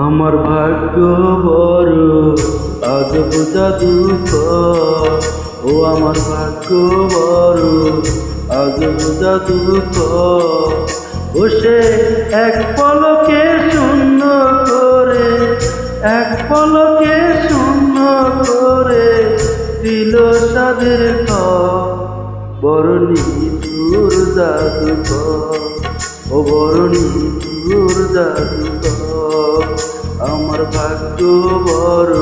আমার ভাগ্য বড় আজব জাদুকর, ও আমার ভাগ্য বড় আজব জাদুকর। ও সে এক পলকে শূন্য করে, এক পলকে শূন্য করে দিল সাদের ঘর। বড় নিঠুর জাদুকর, ও বড় নিঠুর জাদুকর। আমার ভাগ্য বড়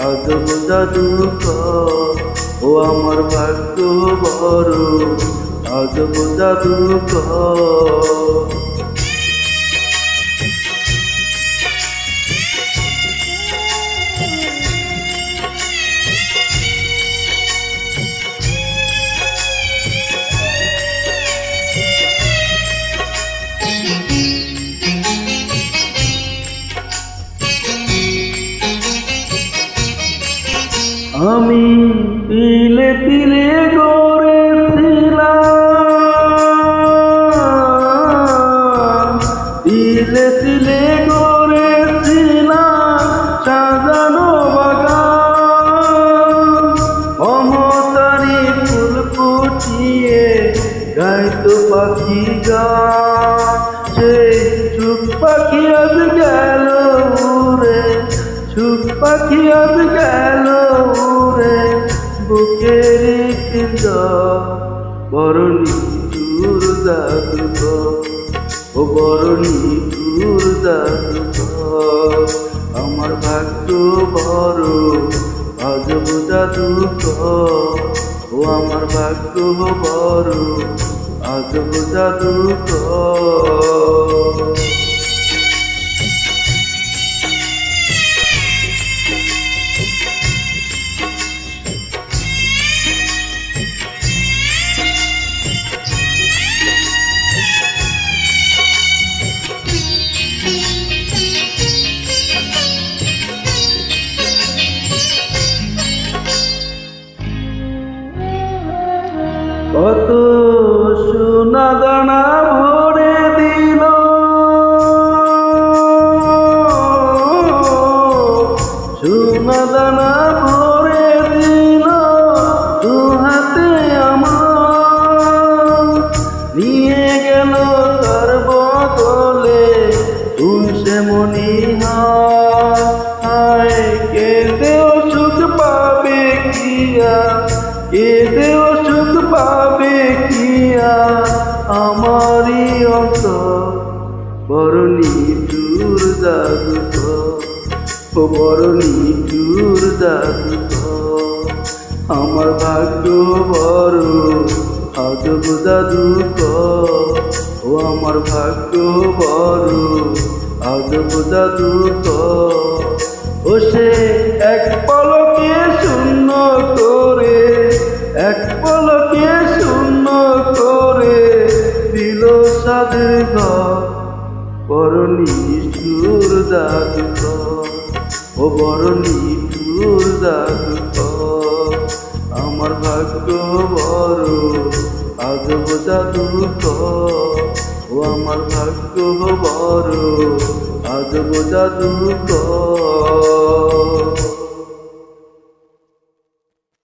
আজব জাদুকর, ও আমার ভাগ্য বড় আজব জাদুকর। আমি তিলে তিলে গড়েছিলাম, তিলে তিলে গড়েছিলাম সাজানো বাগান। মমতারি ফুল ফুটিয়ে গাইতো পাখি গান। সেই চুপ পাখি আজ গেল উড়ে, চুপ পাখি আজ গেল উড়ে বুকের পিঞ্জর। বড় নিঠুর জাদুকর, ও বড় নিঠুর জাদুকর। আমার ভাগ্য বড় আজব জাদুকর, ও আমার ভাগ্য বড় আজব জাদুকর। কত সোনা দানা ভরে দিল, সোনা দানা ভরে দিল দু হাতে আমার। নিয়ে গেল তার বদলে তুলসে মনিহার। কেঁদেও সুখ পাবে কিয়া, কেঁদেও সুখ পাবে কিয়া আমারই অন্তর। বড় নিঠুর জাদুকর, ও বড় নিঠুর জাদুকর। আমার ভাগ্য বড় আজব জাদুকর, ও আমার ভাগ্য বড় আজব জাদুকর। ও সে এক পলকে শূন্য করে, এক পলকে শূন্য করে দিল সাদের ঘর। বড় নিঠুর জাদুকর, ও বড় নিঠুর জাদুকর। আমার ভাগ্য বড় আজব জাদুকর, ও আমার ভাগ্য বড় আজব জাদুকর।